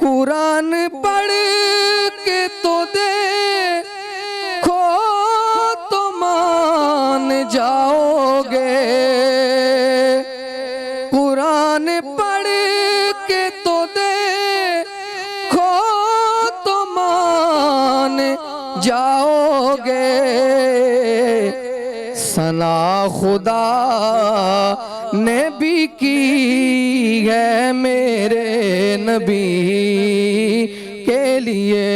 قرآن پڑھ کے تو دیکھو تو مان جاؤ گے قرآن پڑھ کے تو دیکھو تو مان جاؤ گے ثنا خدا نے بھی کی ہے میرے نبی کے لیے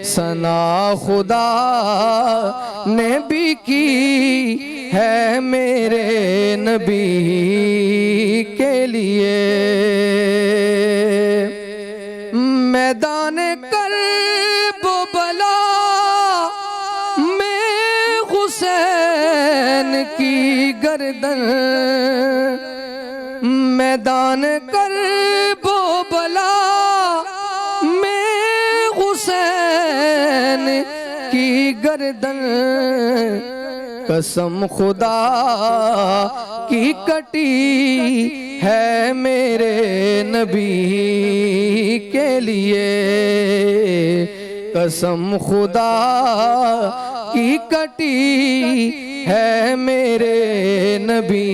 ثنا خدا نے بھی کی ہے میرے نبی کے لیے میدان کرب و بلا میں حسین کی گردن میدان کرب و بلا میں حسین کی گردن قسم خدا کی کٹی ہے میرے نبی کے لیے قسم خدا کی کٹی ہے میرے نبی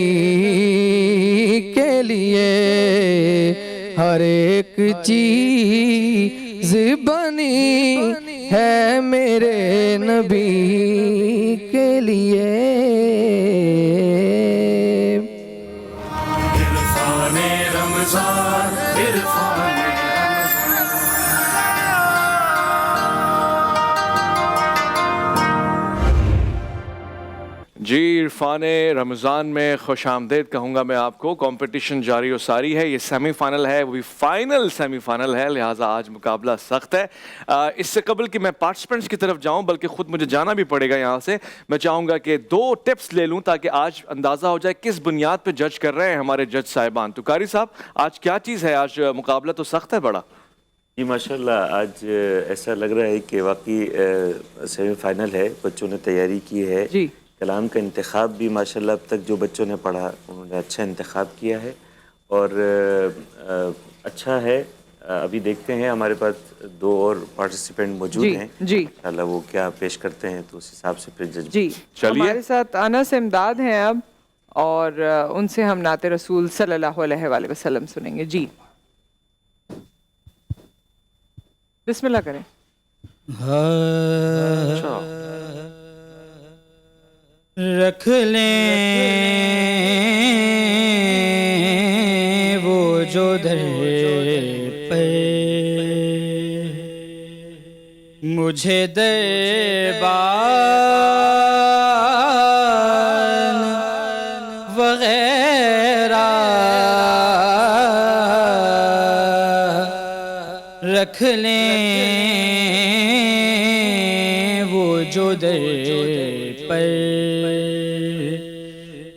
کے لیے ہر ایک چیز بنی ہے میرے نبی کے لیے عرفان رمضان عرفان جی عرفان رمضان میں خوش آمدید کہوں گا میں آپ کو. کمپٹیشن جاری و ساری ہے, یہ سیمی فائنل ہے, وہ بھی فائنل سیمی فائنل ہے, لہٰذا آج مقابلہ سخت ہے. اس سے قبل کہ میں پارٹیسپینٹس کی طرف جاؤں بلکہ خود مجھے جانا بھی پڑے گا یہاں سے, میں چاہوں گا کہ 2 ٹپس لے لوں تاکہ آج اندازہ ہو جائے کس بنیاد پہ جج کر رہے ہیں ہمارے جج صاحبان. تو قاری صاحب آج کیا چیز ہے, آج مقابلہ تو سخت ہے بڑا. جی ماشاءاللہ آج ایسا لگ رہا ہے کہ واقعی سیمی فائنل ہے, بچوں نے تیاری کی ہے. جی کلام کا انتخاب بھی ماشاءاللہ اب تک جو بچوں نے پڑھا انہوں نے اچھا انتخاب کیا ہے اور اچھا ہے. ابھی دیکھتے ہیں ہمارے پاس 2 اور پارٹیسپینٹ موجود ہیں, جی انشاءاللہ وہ کیا پیش کرتے ہیں تو اس حساب سے پھر جج. جی چلیے. ہمارے ساتھ انس امداد ہیں اب, اور ان سے ہم نعت رسول صلی اللہ علیہ وآلہ وسلم سنیں گے. جی بسم اللہ کریں. اچھا رکھ لیں وہ جو در پر مجھے دربان وغیرہ رکھ لیں وہ جو در پر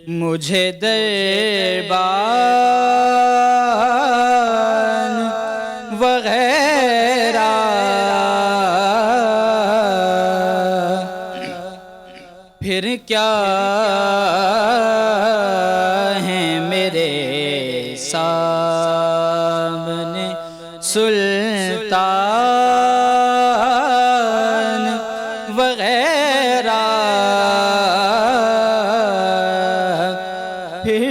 مجھے دربان وغیرہ پھر کیا ہیں میرے سامنے سلطان وغیرہ پھر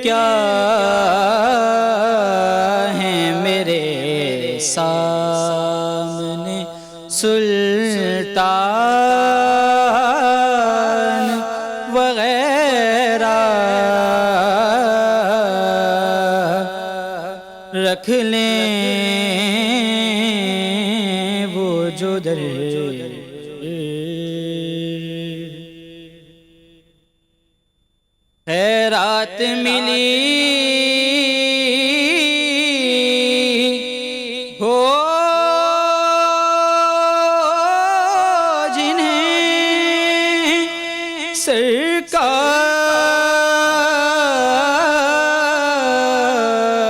کیا ہیں میرے سامنے سلطان وغیرہ رکھ لیں وہ جو در خیرات ملی ہو جنہیں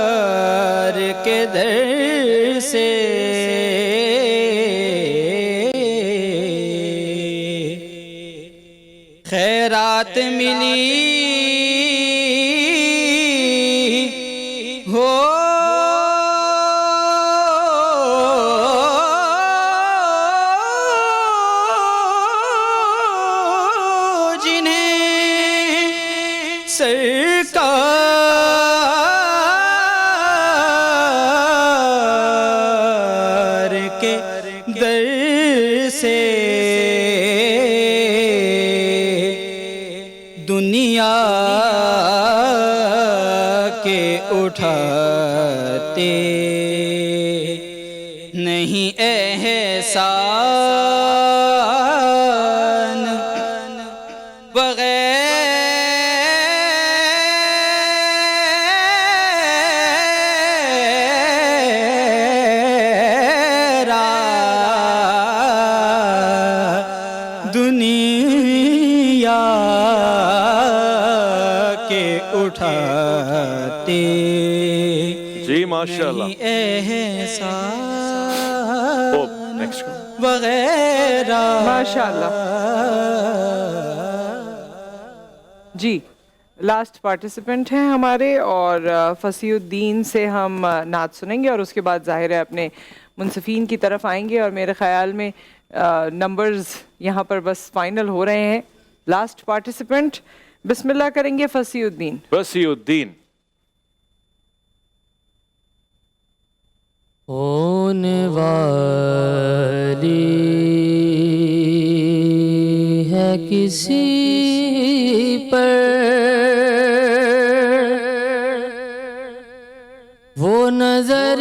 سرکار کے در سے خیرات ملی سرکار کے در سے دنیا کے اٹھاتے نہیں احسان وغیرہ دنیا کے اٹھاتے جی ماشاءاللہ. احسان نیکسٹ وغیرہ. ماشاءاللہ. جی لاسٹ پارٹیسپینٹ ہیں ہمارے اور فصیح الدین سے ہم نعت سنیں گے اور اس کے بعد ظاہر ہے اپنے منصفین کی طرف آئیں گے اور میرے خیال میں نمبرز یہاں پر بس فائنل ہو رہے ہیں. لاسٹ پارٹیسپینٹ بسم اللہ کریں گے فصیح الدین. فصیح الدین. ہونے والی ہے کسی پر وہ نظر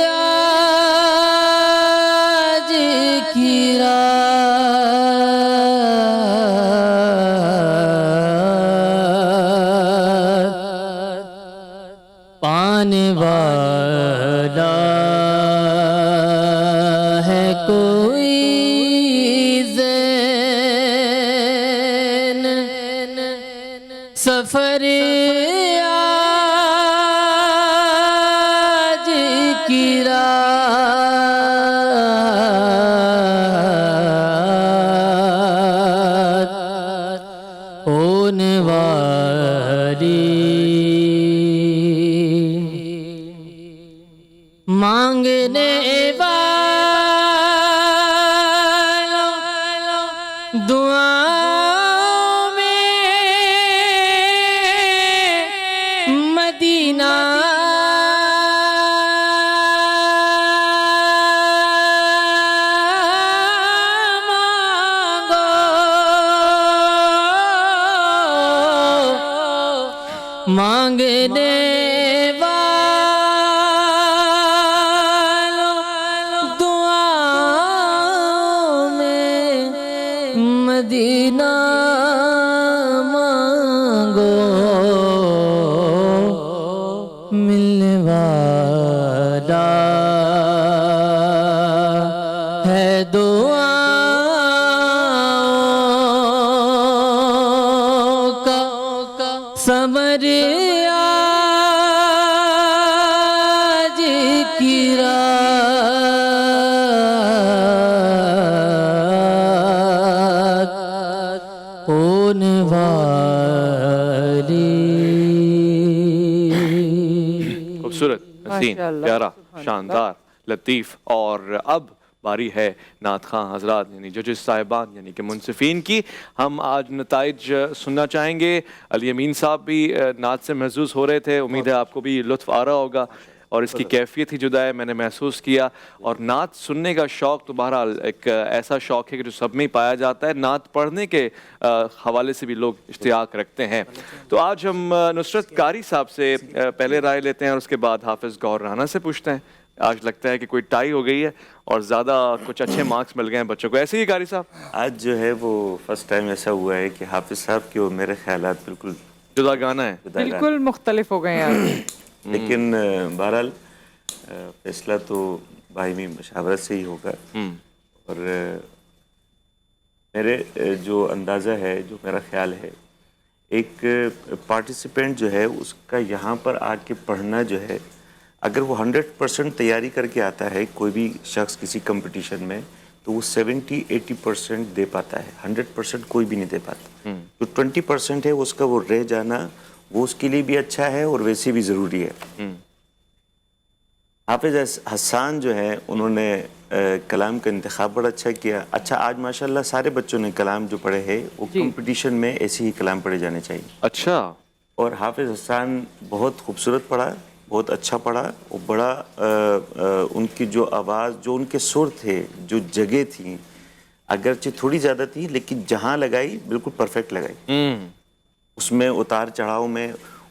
آج کی رات پانے والا ہے کوئی زین سفر آج کی رات ہونے والی مانگنے والوں دعاؤں میں مدینہ مانگو مانگنے مدینہ مانگو ملنے والا ہے دعاؤں کا ثمر آج کی رات ہونے والی. خوبصورت، حسین، ماشاءاللہ. پیارا، شاندار، لطیف. اور اب باری ہے نعت خواں حضرات یعنی ججز صاحبان یعنی کہ منصفین کی. ہم آج نتائج سننا چاہیں گے. علی امین صاحب بھی نعت سے محظوظ ہو رہے تھے. امید ہے آپ کو بھی لطف آ رہا ہوگا اور اس کی کیفیت ہی جدا ہے، میں نے محسوس کیا. اور نعت سننے کا شوق تو بہرحال ایک ایسا شوق ہے کہ جو سب میں ہی پایا جاتا ہے. نعت پڑھنے کے حوالے سے بھی لوگ اشتیاق رکھتے ہیں. تو آج ہم نصرت قاری صاحب سے پہلے رائے لیتے ہیں اور اس کے بعد حافظ گور رانا سے پوچھتے ہیں. آج لگتا ہے کہ کوئی ٹائی ہو گئی ہے اور زیادہ کچھ اچھے مارکس مل گئے ہیں بچوں کو. ایسے ہی قاری صاحب آج جو ہے وہ فرسٹ ٹائم ایسا ہوا ہے کہ حافظ صاحب کے وہ میرے خیالات بالکل جدا گانا ہے. بالکل مختلف ہو گئے ہیں آج. لیکن بہرحال فیصلہ تو باہمی مشاورت سے ہی ہوگا. اور میرے جو اندازہ ہے، جو میرا خیال ہے، ایک پارٹیسپینٹ جو ہے اس کا یہاں پر آ کے پڑھنا جو ہے، اگر وہ 100% تیاری کر کے آتا ہے کوئی بھی شخص کسی کمپٹیشن میں، تو وہ 70-80% دے پاتا ہے. 100% کوئی بھی نہیں دے پاتا. جو 20% ہے اس کا وہ رہ جانا، وہ اس کے لیے بھی اچھا ہے اور ویسے بھی ضروری ہے. حافظ حسان جو ہے انہوں نے کلام کا انتخاب بڑا اچھا کیا. اچھا آج ماشاءاللہ سارے بچوں نے کلام جو پڑھے ہیں وہ کمپٹیشن میں ایسے ہی کلام پڑھے جانے چاہیے. اچھا. اور حافظ حسان بہت خوبصورت پڑھا, بہت اچھا پڑھا. وہ بڑا ان کی جو آواز, جو ان کے سر تھے, جو جگہ تھیں, اگرچہ تھوڑی زیادہ تھی لیکن جہاں لگائی بالکل پرفیکٹ لگائی. اس میں اتار چڑھاؤ میں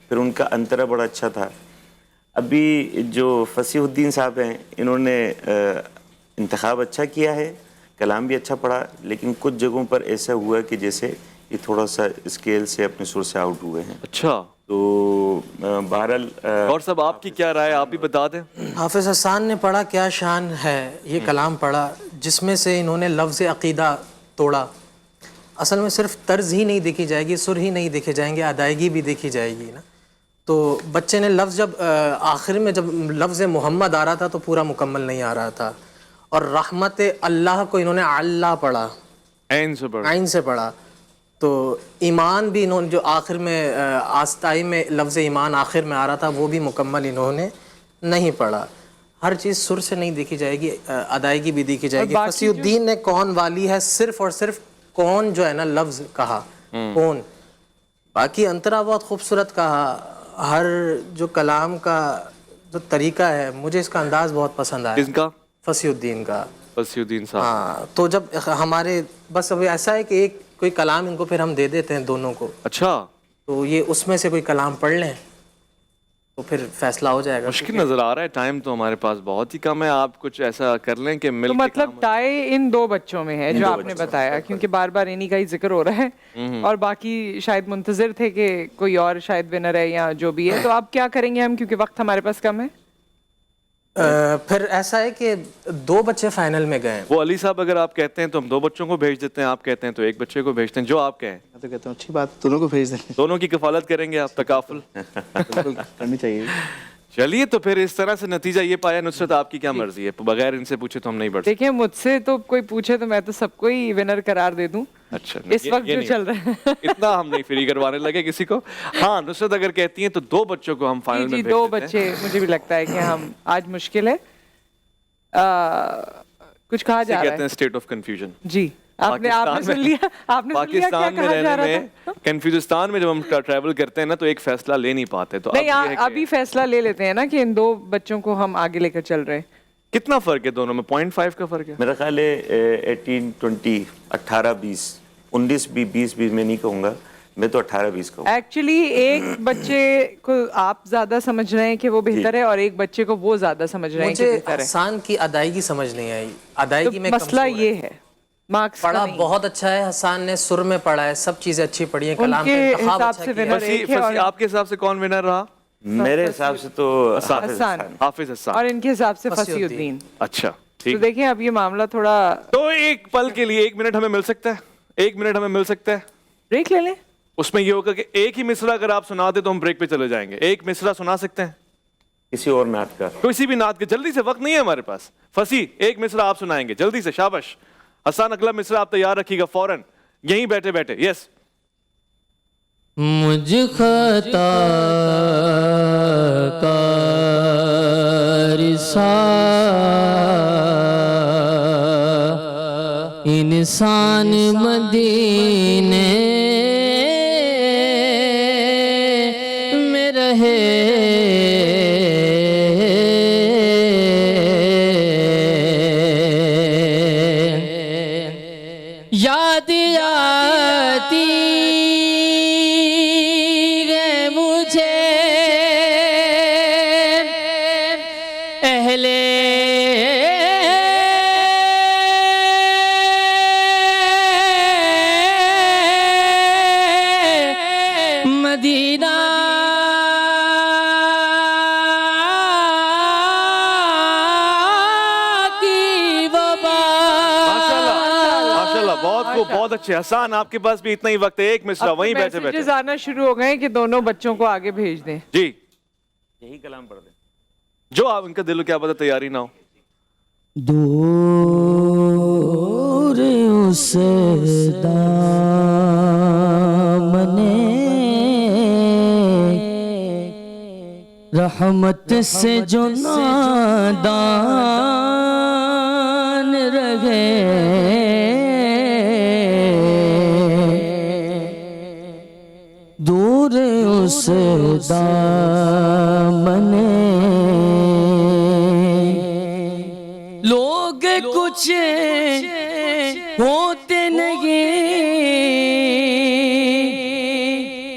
پھر ان کا انترا بڑا اچھا تھا. ابھی جو فصیح الدین صاحب ہیں انہوں نے انتخاب اچھا کیا ہے, کلام بھی اچھا پڑھا, لیکن کچھ جگہوں پر ایسا ہوا کہ جیسے یہ تھوڑا سا اسکیل سے اپنے سر سے آؤٹ ہوئے ہیں. اچھا. تو بہرحال اور صاحب آپ کی کیا رائے, آپ بھی بتا دیں. حافظ حسان نے پڑھا, کیا شان ہے یہ کلام پڑھا جس میں سے انہوں نے لفظ عقیدہ توڑا. اصل میں صرف طرز ہی نہیں دیکھی جائے گی, سر ہی نہیں دیکھے جائیں گے, ادائیگی بھی دیکھی جائے گی نا. تو بچے نے لفظ جب آخر میں جب لفظ محمد آ رہا تھا تو پورا مکمل نہیں آ رہا تھا, اور رحمت اللہ کو انہوں نے اللہ پڑھا, عین سے پڑھا. تو ایمان بھی انہوں نے جو آخر میں آستائی میں لفظ ایمان آخر میں آ رہا تھا وہ بھی مکمل انہوں نے نہیں پڑھا. ہر چیز سر سے نہیں دیکھی جائے گی, ادائیگی بھی دیکھی جائے گی. فصیح الدین نے کون والی ہے صرف اور صرف کون جو ہے نا لفظ کہا, کون. باقی انترا بہت خوبصورت کہا. ہر جو کلام کا جو طریقہ ہے مجھے اس کا انداز بہت پسند آیا. کس کا؟ فصیح الدین کا. فصیح الدین صاحب. ہاں, تو جب ہمارے بس ابھی ایسا ہے کہ ایک کوئی کلام ان کو پھر ہم دے دیتے ہیں دونوں کو. اچھا. تو یہ اس میں سے کوئی کلام پڑھ لیں تو پھر فیصلہ ہو جائے گا. مشکل نظر آ رہا ہے, ٹائم تو ہمارے پاس بہت ہی کم ہے. آپ کچھ ایسا کر لیں کہ مل تو مطلب ٹائی ان دو بچوں میں ہے جو آپ نے بتایا, کیونکہ بار بار انہی کا ہی ذکر ہو رہا ہے, اور باقی شاید منتظر تھے کہ کوئی اور شاید ونر ہے یا جو بھی ہے. تو آپ کیا کریں گے ہم, کیونکہ وقت ہمارے پاس کم ہے. پھر ایسا ہے کہ دو بچے فائنل میں گئے. وہ علی صاحب اگر آپ کہتے ہیں تو ہم دو بچوں کو بھیج دیتے ہیں, آپ کہتے ہیں تو ایک بچے کو بھیجتے ہیں, جو آپ کہیں. میں تو کہتا ہوں اچھی بات, دونوں کو بھیج دیں, دونوں کی کفالت کریں گے آپ, تکافل کرنی چاہیے. چلیے تو پھر اس طرح سے نتیجہ یہ پایا. نصرت آپ کی کیا مرضی ہے, بغیر ان سے پوچھے تو ہم نہیں بڑھ سکتے. دیکھیں مجھ سے تو کوئی پوچھے تو میں تو سب کو ہی ونر قرار دے دوں. اچھا, اس وقت جو چل رہا ہے اتنا ہم نہیں فری کروانے لگے کسی کو. ہاں نصرت اگر کہتی ہیں تو دو بچوں کو ہم فائنل میں جی دو بچے مجھے بھی لگتا ہے کہ ہم آج مشکل ہے. کچھ کہا جا رہا ہے, کہتے ہیں اسٹیٹ آف کنفیوژن. جی آپ نے سن لیا, آپ نے سن لیا کیا کہا جا رہا تھا. کنفیوزستان میں جب ہم ٹریول کرتے ہیں نا تو ایک فیصلہ لے نہیں پاتے. تو نہیں ابھی فیصلہ لے لیتے ہیں نا کہ ان دو بچوں کو ہم آگے لے کر چل رہے ہیں. کتنا فرق ہے دونوں میں؟ 0.5 کا فرق ہے میرا خیال ہے. 18-20, 18-20, 19-20 میں نہیں کہوں گا میں, تو 18-20 کہوں. ایکچولی ایک بچے کو آپ زیادہ سمجھ رہے ہیں کہ وہ بہتر ہے, اور ایک بچے کو وہ زیادہ سمجھ رہے ہیں کہ مجھے بہتر ہے. حسان کی ادائیگی سمجھ نہیں آئی, ادائیگی میں مسئلہ یہ ہے مارکس پڑھا بہت اچھا ہے, حسان نے سر میں پڑھا ہے, سب چیزیں اچھی پڑھی ہیں, کلام کا انتخاب اچھا کیا. آپ کے حساب سے کون ونر رہا؟ میرے حساب سے تو حافظ حسان, اور ان کے حساب سے فصیح الدین. اچھا تو دیکھیں اب یہ معاملہ تھوڑا, تو ایک پل کے لیے 1 منٹ ہمیں مل سکتا ہے, 1 منٹ ہمیں مل سکتا ہے. بریک لے لیں. اس میں یہ ہوگا کہ ایک ہی مصرع اگر آپ سنا دیں تو ہم بریک پہ چلے جائیں گے. ایک مصرع سنا سکتے ہیں کسی اور نعت کا, کسی بھی نعت کے, جلدی سے, وقت نہیں ہے ہمارے پاس. فصیح ایک مصرع آپ سنائیں گے جلدی سے, شاباش. حسان اگلا مصرع آپ تیار رکھیے گا فوراً, یہیں بیٹھے بیٹھے. یس. مجھ خطا کار سا انسان مدینے میں رہے, یاد آتی ہے مجھے اہل مدینہ کی وبا. بہت اچھے. حسان آپ کے پاس بھی اتنا ہی وقت ہے, ایک مصرع وہیں بیٹھے بیٹھے. میسیجز آنا شروع ہو گئے کہ دونوں بچوں کو آگے بھیج دیں. جی یہی کلام پڑھ دیں جو آپ ان کا دل کیا پتہ تیاری نہ ہو. دور اس رحمت سے جو نادان دور اس دامن لوگ کچھ ہوتے نہیں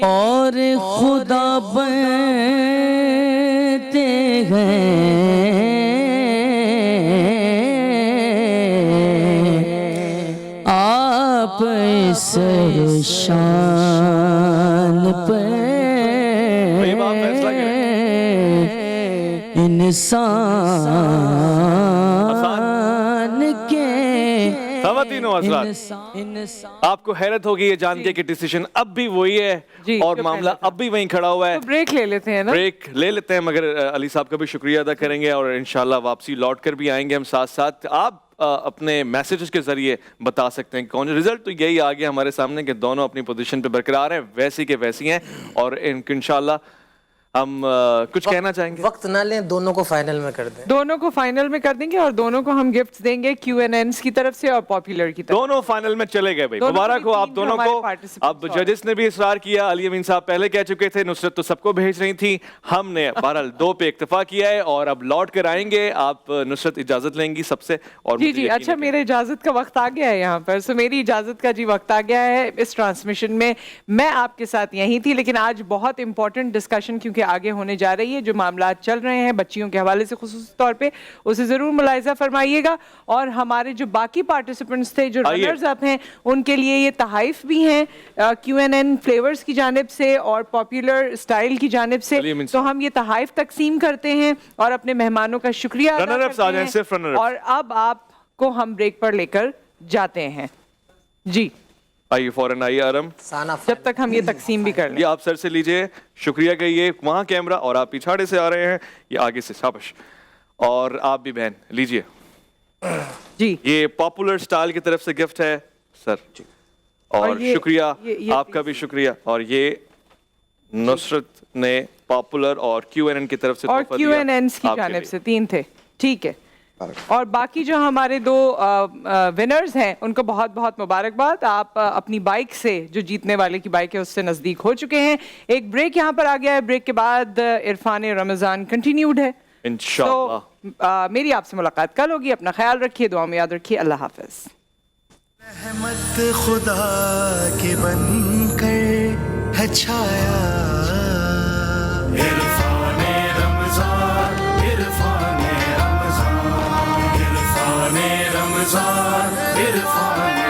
اور خدا بنتے ہیں آپ اس شان پہ انسان کے خواتین و حضرات، آپ کو حیرت ہوگی یہ جان کے کہ ڈیسیشن اب بھی وہی ہے جی، اور جو معاملہ پہلے تھا۔ اب بھی وہیں کھڑا ہوا ہے. بریک لے لیتے ہیں نا. بریک لے لیتے ہیں، مگر علی صاحب کا بھی شکریہ ادا کریں گے اور انشاءاللہ واپسی لوٹ کر بھی آئیں گے ہم ساتھ ساتھ. آپ اپنے میسیجز کے ذریعے بتا سکتے ہیں کون. رزلٹ تو یہی آ گیا ہمارے سامنے کہ دونوں اپنی پوزیشن پہ برقرار ہیں، ویسی کے ویسی ہیں، اور انشاءاللہ ہم کچھ کہنا چاہیں گے. وقت نہ لیں، دونوں کو فائنل میں کر دیں. دونوں کو فائنل میں کر دیں گے اور دونوں کو ہم گفٹس دیں گے QNNs کی طرف سے اور پاپولر کی طرف. دونوں فائنل میں چلے گئے بھائی، دونوں مبارک بھی ہو آپ تین دونوں جو ہمارے کو. participants اب ججز نے بھی اصرار کیا، علی امین صاحب پہلے کہہ چکے تھے، نصرت تو سب کو بھیج رہی تھی، ہم نے بہرحال 2 پہ اکتفا کیا ہے اور اب لوٹ کر آئیں گے. آپ نصرت اجازت لیں گی سب سے؟ اور جی جی اچھا، میرے اجازت کا وقت آ گیا ہے یہاں پر. سو میری اجازت کا جی وقت آ گیا ہے اس ٹرانسمیشن میں. میں آپ کے ساتھ یہیں تھی، لیکن آج بہت امپورٹنٹ ڈسکشن کیونکہ آگے ہونے جا رہی ہے. جو معاملات چل رہے ہیں بچیوں کے حوالے سے خصوصی طور پہ، اسے ضرور ملاحظہ فرمائیے گا. اور ہمارے جو باقی پارٹیسپنٹس تھے جو رنرز اپ ہیں، ان کے لیے یہ تحائف بھی ہیں QNN فلیورز کی جانب سے اور پاپولر اسٹائل کی جانب سے. تو ہم یہ تحائف تقسیم کرتے ہیں اور اپنے مہمانوں کا شکریہ ادا رنر اپس آ جائیں، صرف رنر کرتے ہیں. اور اب آپ کو ہم بریک پر لے کر جاتے ہیں. جی آئیے فوراً آئیے آرم، جب تک ہم یہ تقسیم بھی کر لیں. یہ آپ سر سے لیجئے. شکریہ کہیے وہاں کیمرہ، اور آپ پچھاڑے سے آ رہے ہیں، یہ آگے سے. شاباش. اور آپ بھی بہن لیجئے. جی یہ پاپولر سٹائل کی طرف سے گفٹ ہے سر. اور شکریہ آپ کا بھی شکریہ. اور یہ نصرت نے پاپولر اور QNN کی طرف سے اور تحفہ دیا QNNs کی آپ کے جانب لیے. سے 3 تھے. ٹھیک ہے. اور باقی جو ہمارے 2 ونرز ہیں ان کو بہت بہت مبارکباد. آپ اپنی بائک سے، جو جیتنے والے کی بائک ہے اس سے نزدیک ہو چکے ہیں. ایک بریک یہاں پر آ گیا ہے. بریک کے بعد عرفان رمضان کنٹینیوڈ ہے انشاءاللہ. میری آپ سے ملاقات کل ہوگی. اپنا خیال رکھیے، دعا میں یاد رکھیے. اللہ حافظ. رحمت خدا کے بن کر ہے چھایا. عرفان رمضان، عرفان رمضان، عرفان رمضان، عرفان